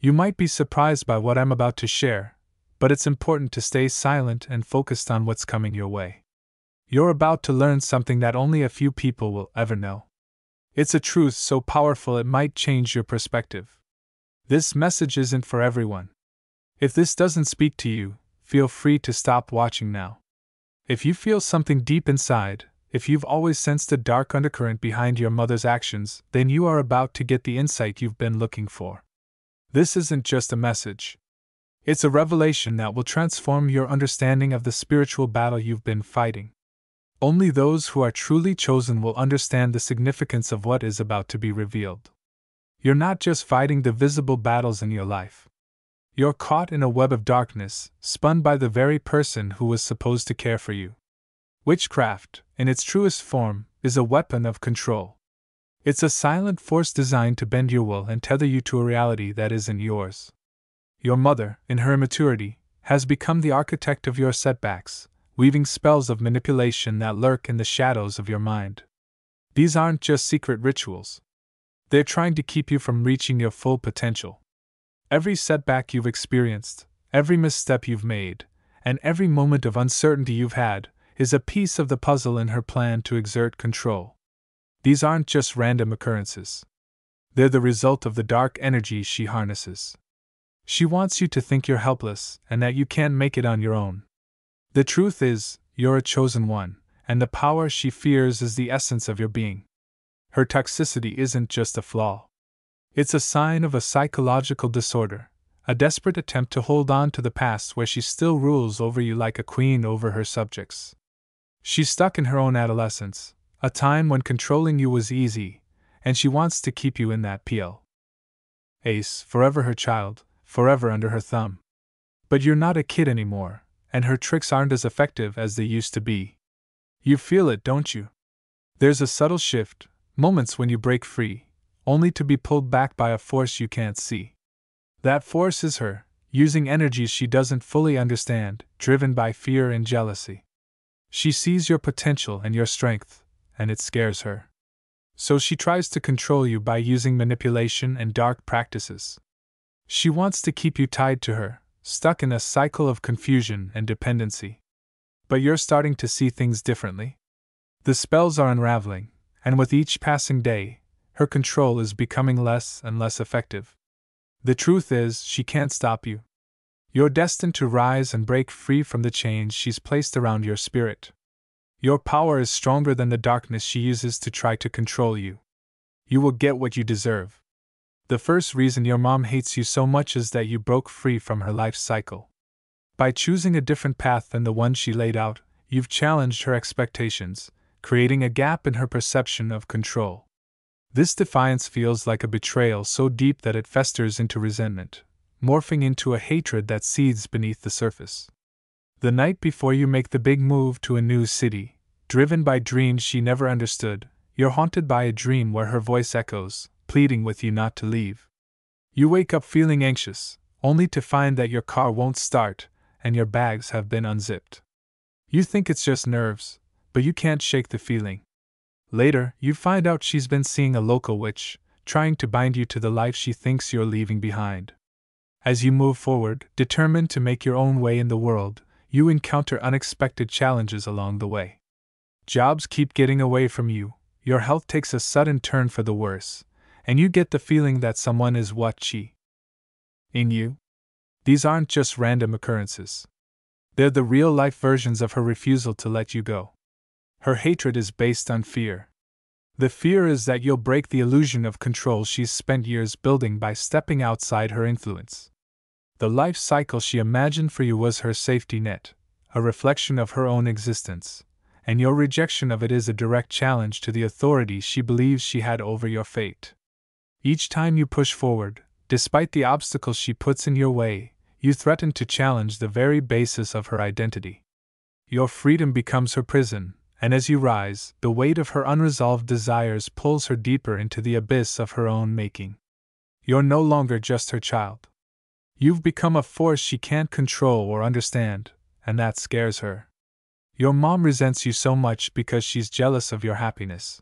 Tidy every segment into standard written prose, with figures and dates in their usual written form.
You might be surprised by what I'm about to share, but it's important to stay silent and focused on what's coming your way. You're about to learn something that only a few people will ever know. It's a truth so powerful it might change your perspective. This message isn't for everyone. If this doesn't speak to you, feel free to stop watching now. If you feel something deep inside, if you've always sensed a dark undercurrent behind your mother's actions, then you are about to get the insight you've been looking for. This isn't just a message. It's a revelation that will transform your understanding of the spiritual battle you've been fighting. Only those who are truly chosen will understand the significance of what is about to be revealed. You're not just fighting the visible battles in your life. You're caught in a web of darkness, spun by the very person who was supposed to care for you. Witchcraft, in its truest form, is a weapon of control. It's a silent force designed to bend your will and tether you to a reality that isn't yours. Your mother, in her immaturity, has become the architect of your setbacks, weaving spells of manipulation that lurk in the shadows of your mind. These aren't just secret rituals. They're trying to keep you from reaching your full potential. Every setback you've experienced, every misstep you've made, and every moment of uncertainty you've had, is a piece of the puzzle in her plan to exert control. These aren't just random occurrences. They're the result of the dark energy she harnesses. She wants you to think you're helpless and that you can't make it on your own. The truth is, you're a chosen one, and the power she fears is the essence of your being. Her toxicity isn't just a flaw. It's a sign of a psychological disorder, a desperate attempt to hold on to the past where she still rules over you like a queen over her subjects. She's stuck in her own adolescence, a time when controlling you was easy, and she wants to keep you in that place, forever her child, forever under her thumb. But you're not a kid anymore, and her tricks aren't as effective as they used to be. You feel it, don't you? There's a subtle shift, moments when you break free, only to be pulled back by a force you can't see. That force is her, using energies she doesn't fully understand, driven by fear and jealousy. She sees your potential and your strength, and it scares her. So she tries to control you by using manipulation and dark practices. She wants to keep you tied to her, stuck in a cycle of confusion and dependency. But you're starting to see things differently. The spells are unraveling, and with each passing day, her control is becoming less and less effective. The truth is, she can't stop you. You're destined to rise and break free from the chains she's placed around your spirit. Your power is stronger than the darkness she uses to try to control you. You will get what you deserve. The first reason your mom hates you so much is that you broke free from her life cycle. By choosing a different path than the one she laid out, you've challenged her expectations, creating a gap in her perception of control. This defiance feels like a betrayal so deep that it festers into resentment, morphing into a hatred that seethes beneath the surface. The night before you make the big move to a new city, driven by dreams she never understood, you're haunted by a dream where her voice echoes, pleading with you not to leave. You wake up feeling anxious, only to find that your car won't start and your bags have been unzipped. You think it's just nerves, but you can't shake the feeling. Later, you find out she's been seeing a local witch, trying to bind you to the life she thinks you're leaving behind. As you move forward, determined to make your own way in the world, you encounter unexpected challenges along the way. Jobs keep getting away from you, your health takes a sudden turn for the worse, and you get the feeling that someone is watching you. These aren't just random occurrences. They're the real-life versions of her refusal to let you go. Her hatred is based on fear. The fear is that you'll break the illusion of control she's spent years building by stepping outside her influence. The life cycle she imagined for you was her safety net, a reflection of her own existence, and your rejection of it is a direct challenge to the authority she believes she had over your fate. Each time you push forward, despite the obstacles she puts in your way, you threaten to challenge the very basis of her identity. Your freedom becomes her prison, and as you rise, the weight of her unresolved desires pulls her deeper into the abyss of her own making. You're no longer just her child. You've become a force she can't control or understand, and that scares her. Your mom resents you so much because she's jealous of your happiness.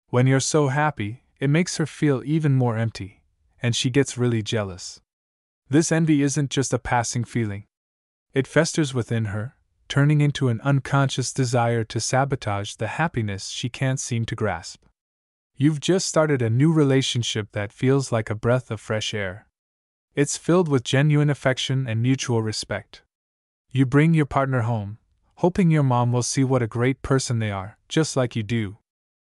When you're so happy, it makes her feel even more empty, and she gets really jealous. This envy isn't just a passing feeling. It festers within her, turning into an unconscious desire to sabotage the happiness she can't seem to grasp. You've just started a new relationship that feels like a breath of fresh air. It's filled with genuine affection and mutual respect. You bring your partner home, hoping your mom will see what a great person they are, just like you do.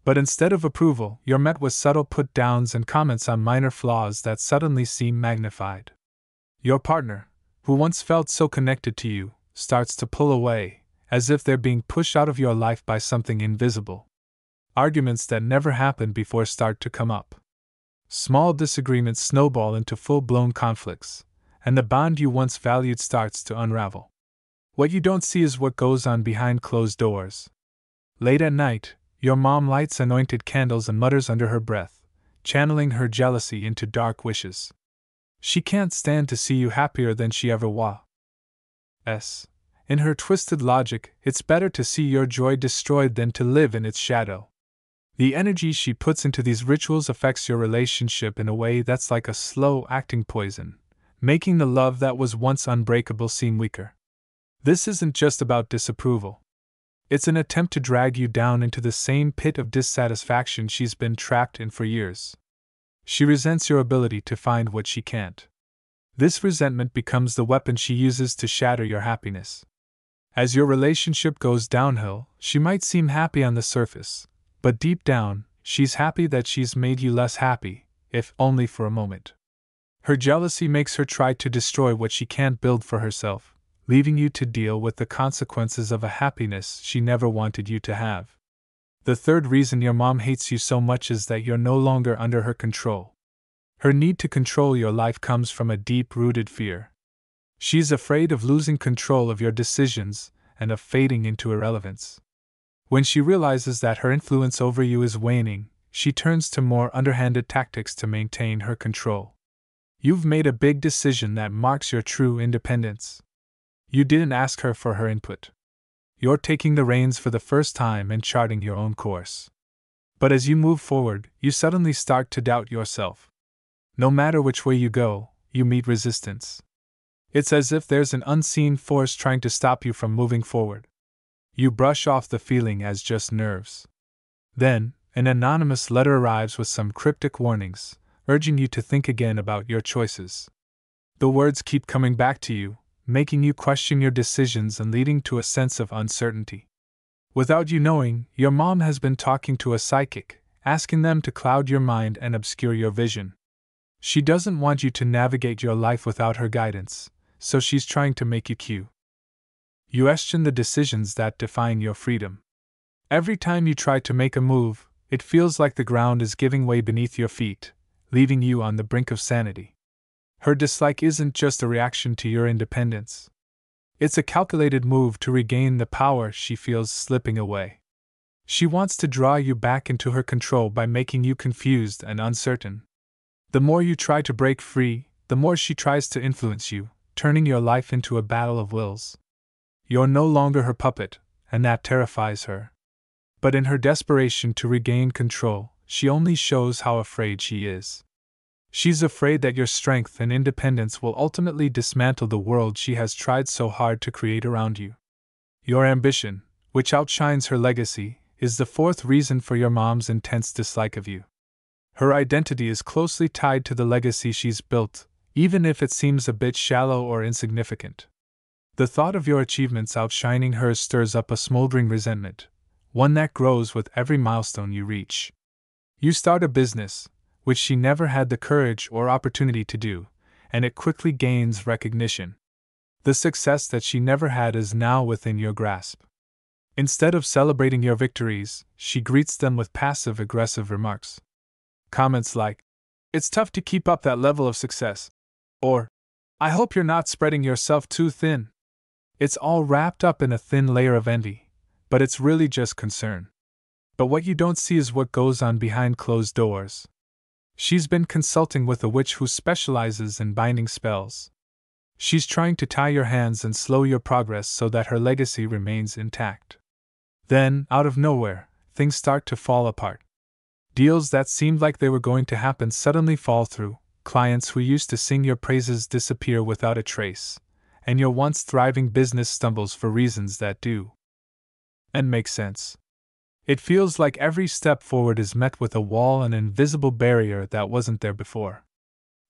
But instead of approval, you're met with subtle put-downs and comments on minor flaws that suddenly seem magnified. Your partner, who once felt so connected to you, starts to pull away, as if they're being pushed out of your life by something invisible. Arguments that never happened before start to come up. Small disagreements snowball into full-blown conflicts, and the bond you once valued starts to unravel. What you don't see is what goes on behind closed doors. Late at night, your mom lights anointed candles and mutters under her breath, channeling her jealousy into dark wishes. She can't stand to see you happier than she ever was. In her twisted logic, it's better to see your joy destroyed than to live in its shadow. The energy she puts into these rituals affects your relationship in a way that's like a slow-acting poison, making the love that was once unbreakable seem weaker. This isn't just about disapproval. It's an attempt to drag you down into the same pit of dissatisfaction she's been trapped in for years. She resents your ability to find what she can't. This resentment becomes the weapon she uses to shatter your happiness. As your relationship goes downhill, she might seem happy on the surface, but deep down, she's happy that she's made you less happy, if only for a moment. Her jealousy makes her try to destroy what she can't build for herself, leaving you to deal with the consequences of a happiness she never wanted you to have. The third reason your mom hates you so much is that you're no longer under her control. Her need to control your life comes from a deep-rooted fear. She's afraid of losing control of your decisions and of fading into irrelevance. When she realizes that her influence over you is waning, she turns to more underhanded tactics to maintain her control. You've made a big decision that marks your true independence. You didn't ask her for her input. You're taking the reins for the first time and charting your own course. But as you move forward, you suddenly start to doubt yourself. No matter which way you go, you meet resistance. It's as if there's an unseen force trying to stop you from moving forward. You brush off the feeling as just nerves. Then, an anonymous letter arrives with some cryptic warnings, urging you to think again about your choices. The words keep coming back to you, making you question your decisions and leading to a sense of uncertainty. Without you knowing, your mom has been talking to a psychic, asking them to cloud your mind and obscure your vision. She doesn't want you to navigate your life without her guidance, so she's trying to make you question the decisions that define your freedom. Every time you try to make a move, it feels like the ground is giving way beneath your feet, leaving you on the brink of sanity. Her dislike isn't just a reaction to your independence. It's a calculated move to regain the power she feels slipping away. She wants to draw you back into her control by making you confused and uncertain. The more you try to break free, the more she tries to influence you, turning your life into a battle of wills. You're no longer her puppet, and that terrifies her. But in her desperation to regain control, she only shows how afraid she is. She's afraid that your strength and independence will ultimately dismantle the world she has tried so hard to create around you. Your ambition, which outshines her legacy, is the fourth reason for your mom's intense dislike of you. Her identity is closely tied to the legacy she's built, even if it seems a bit shallow or insignificant. The thought of your achievements outshining hers stirs up a smoldering resentment, one that grows with every milestone you reach. You start a business, which she never had the courage or opportunity to do, and it quickly gains recognition. The success that she never had is now within your grasp. Instead of celebrating your victories, she greets them with passive-aggressive remarks. Comments like, "It's tough to keep up that level of success," or, "I hope you're not spreading yourself too thin." It's all wrapped up in a thin layer of envy, but it's really just concern. But what you don't see is what goes on behind closed doors. She's been consulting with a witch who specializes in binding spells. She's trying to tie your hands and slow your progress so that her legacy remains intact. Then, out of nowhere, things start to fall apart. Deals that seemed like they were going to happen suddenly fall through, Clients who used to sing your praises disappear without a trace, and your once thriving business stumbles for reasons that do and make sense. It feels like every step forward is met with a wall, an invisible barrier that wasn't there before.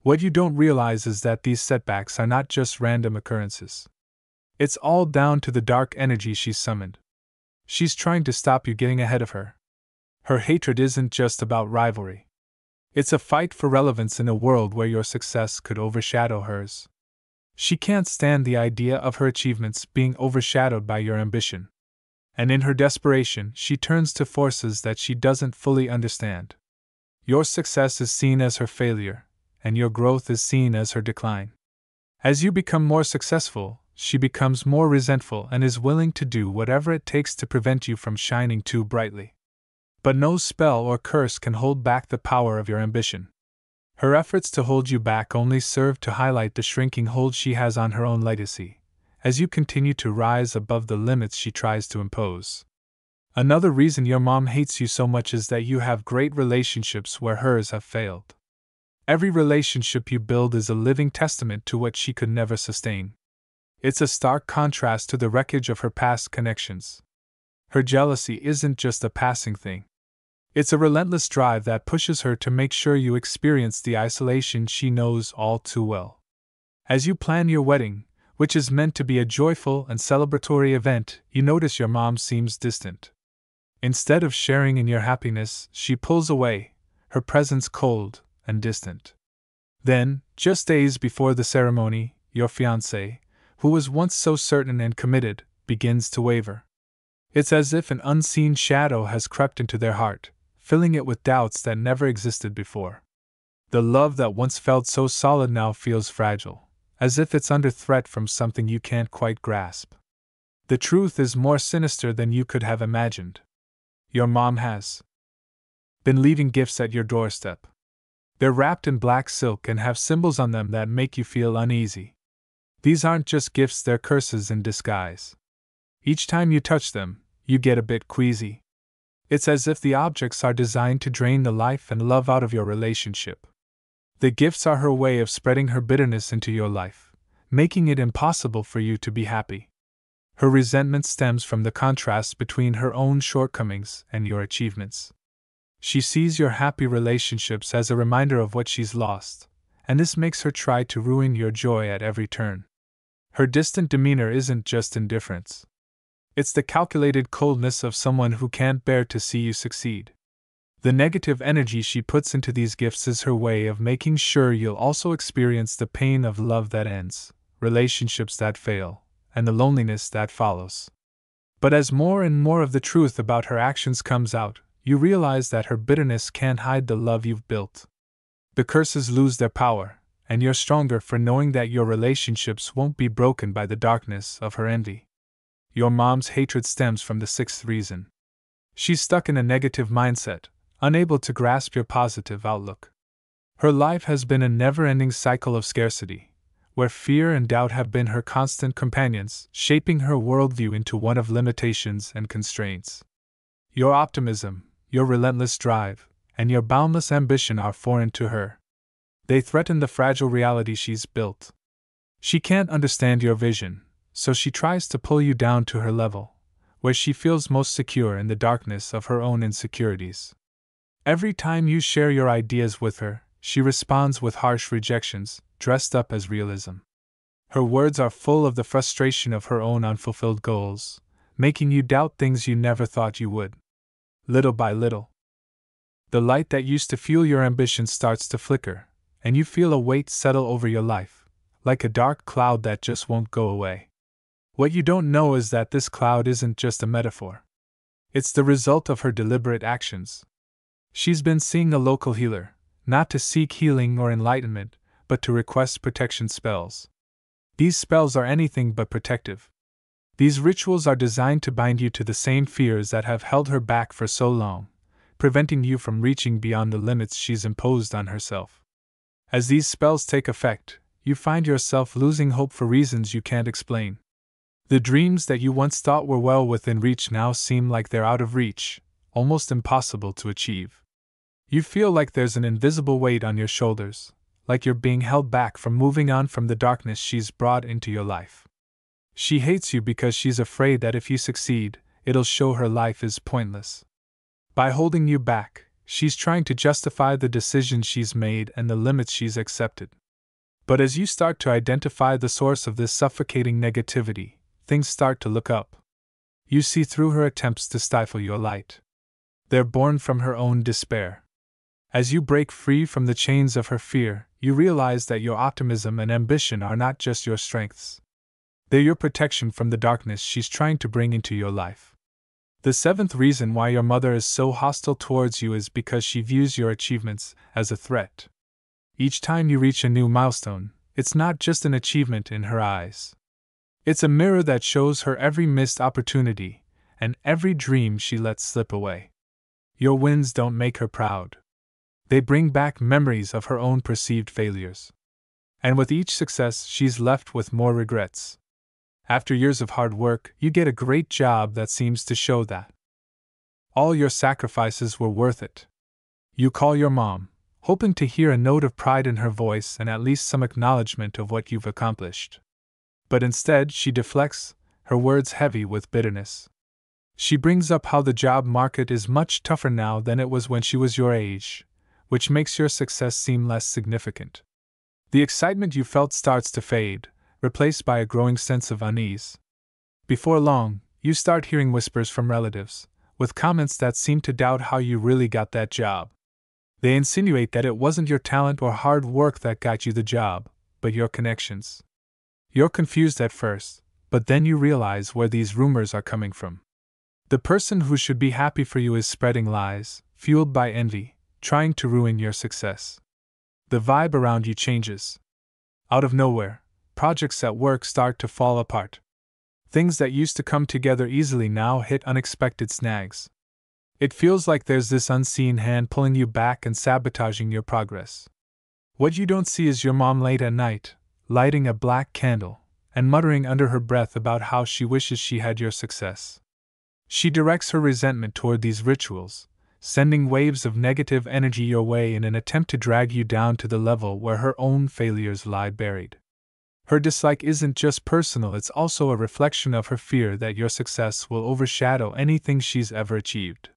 What you don't realize is that these setbacks are not just random occurrences. It's all down to the dark energy she's summoned. She's trying to stop you getting ahead of her. Her hatred isn't just about rivalry. It's a fight for relevance in a world where your success could overshadow hers. She can't stand the idea of her achievements being overshadowed by your ambition. And in her desperation, she turns to forces that she doesn't fully understand. Your success is seen as her failure, and your growth is seen as her decline. As you become more successful, she becomes more resentful and is willing to do whatever it takes to prevent you from shining too brightly. But no spell or curse can hold back the power of your ambition. Her efforts to hold you back only serve to highlight the shrinking hold she has on her own legacy, as you continue to rise above the limits she tries to impose. Another reason your mom hates you so much is that you have great relationships where hers have failed. Every relationship you build is a living testament to what she could never sustain. It's a stark contrast to the wreckage of her past connections. Her jealousy isn't just a passing thing. It's a relentless drive that pushes her to make sure you experience the isolation she knows all too well. As you plan your wedding, which is meant to be a joyful and celebratory event, you notice your mom seems distant. Instead of sharing in your happiness, she pulls away, her presence cold and distant. Then, just days before the ceremony, your fiancé, who was once so certain and committed, begins to waver. It's as if an unseen shadow has crept into their heart, filling it with doubts that never existed before. The love that once felt so solid now feels fragile, as if it's under threat from something you can't quite grasp. The truth is more sinister than you could have imagined. Your mom has been leaving gifts at your doorstep. They're wrapped in black silk and have symbols on them that make you feel uneasy. These aren't just gifts, they're curses in disguise. Each time you touch them, you get a bit queasy. It's as if the objects are designed to drain the life and love out of your relationship. The gifts are her way of spreading her bitterness into your life, making it impossible for you to be happy. Her resentment stems from the contrast between her own shortcomings and your achievements. She sees your happy relationships as a reminder of what she's lost, and this makes her try to ruin your joy at every turn. Her distant demeanor isn't just indifference. It's the calculated coldness of someone who can't bear to see you succeed. The negative energy she puts into these gifts is her way of making sure you'll also experience the pain of love that ends, relationships that fail, and the loneliness that follows. But as more and more of the truth about her actions comes out, you realize that her bitterness can't hide the love you've built. The curses lose their power, and you're stronger for knowing that your relationships won't be broken by the darkness of her envy. Your mom's hatred stems from the sixth reason. She's stuck in a negative mindset, unable to grasp your positive outlook. Her life has been a never-ending cycle of scarcity, where fear and doubt have been her constant companions, shaping her worldview into one of limitations and constraints. Your optimism, your relentless drive, and your boundless ambition are foreign to her. They threaten the fragile reality she's built. She can't understand your vision, so she tries to pull you down to her level, where she feels most secure in the darkness of her own insecurities. Every time you share your ideas with her, she responds with harsh rejections, dressed up as realism. Her words are full of the frustration of her own unfulfilled goals, making you doubt things you never thought you would. Little by little, the light that used to fuel your ambition starts to flicker, and you feel a weight settle over your life, like a dark cloud that just won't go away. What you don't know is that this cloud isn't just a metaphor. It's the result of her deliberate actions. She's been seeing a local healer, not to seek healing or enlightenment, but to request protection spells. These spells are anything but protective. These rituals are designed to bind you to the same fears that have held her back for so long, preventing you from reaching beyond the limits she's imposed on herself. As these spells take effect, you find yourself losing hope for reasons you can't explain. The dreams that you once thought were well within reach now seem like they're out of reach, almost impossible to achieve. You feel like there's an invisible weight on your shoulders, like you're being held back from moving on from the darkness she's brought into your life. She hates you because she's afraid that if you succeed, it'll show her life is pointless. By holding you back, she's trying to justify the decisions she's made and the limits she's accepted. But as you start to identify the source of this suffocating negativity, things start to look up. You see through her attempts to stifle your light. They're born from her own despair. As you break free from the chains of her fear, you realize that your optimism and ambition are not just your strengths. They're your protection from the darkness she's trying to bring into your life. The seventh reason why your mother is so hostile towards you is because she views your achievements as a threat. Each time you reach a new milestone, it's not just an achievement in her eyes. It's a mirror that shows her every missed opportunity and every dream she lets slip away. Your wins don't make her proud. They bring back memories of her own perceived failures. And with each success, she's left with more regrets. After years of hard work, you get a great job that seems to show that all your sacrifices were worth it. You call your mom, hoping to hear a note of pride in her voice and at least some acknowledgement of what you've accomplished. But instead, she deflects, her words heavy with bitterness. She brings up how the job market is much tougher now than it was when she was your age, which makes your success seem less significant. The excitement you felt starts to fade, replaced by a growing sense of unease. Before long, you start hearing whispers from relatives, with comments that seem to doubt how you really got that job. They insinuate that it wasn't your talent or hard work that got you the job, but your connections. You're confused at first, but then you realize where these rumors are coming from. The person who should be happy for you is spreading lies, fueled by envy, trying to ruin your success. The vibe around you changes. Out of nowhere, projects at work start to fall apart. Things that used to come together easily now hit unexpected snags. It feels like there's this unseen hand pulling you back and sabotaging your progress. What you don't see is your mom late at night, lighting a black candle, and muttering under her breath about how she wishes she had your success. She directs her resentment toward these rituals, sending waves of negative energy your way in an attempt to drag you down to the level where her own failures lie buried. Her dislike isn't just personal, it's also a reflection of her fear that your success will overshadow anything she's ever achieved.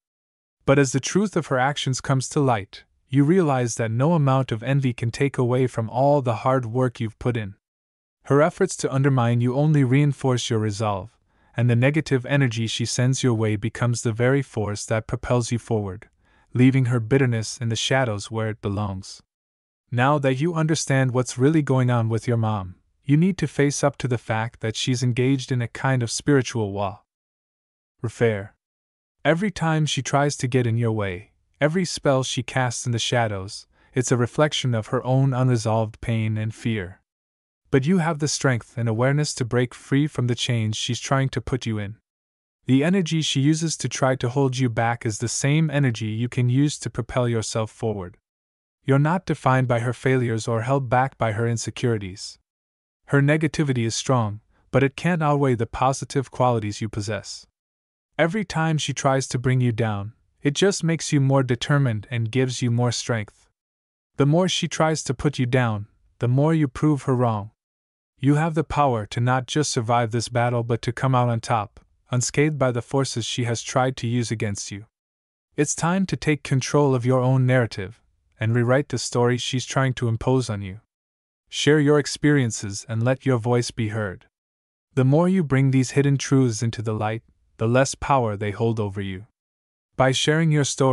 But as the truth of her actions comes to light, you realize that no amount of envy can take away from all the hard work you've put in. Her efforts to undermine you only reinforce your resolve, and the negative energy she sends your way becomes the very force that propels you forward, leaving her bitterness in the shadows where it belongs. Now that you understand what's really going on with your mom, you need to face up to the fact that she's engaged in a kind of spiritual warfare. Every time she tries to get in your way, every spell she casts in the shadows, it's a reflection of her own unresolved pain and fear. But you have the strength and awareness to break free from the chains she's trying to put you in. The energy she uses to try to hold you back is the same energy you can use to propel yourself forward. You're not defined by her failures or held back by her insecurities. Her negativity is strong, but it can't outweigh the positive qualities you possess. Every time she tries to bring you down, it just makes you more determined and gives you more strength. The more she tries to put you down, the more you prove her wrong. You have the power to not just survive this battle but to come out on top, unscathed by the forces she has tried to use against you. It's time to take control of your own narrative and rewrite the story she's trying to impose on you. Share your experiences and let your voice be heard. The more you bring these hidden truths into the light, the less power they hold over you. By sharing your story,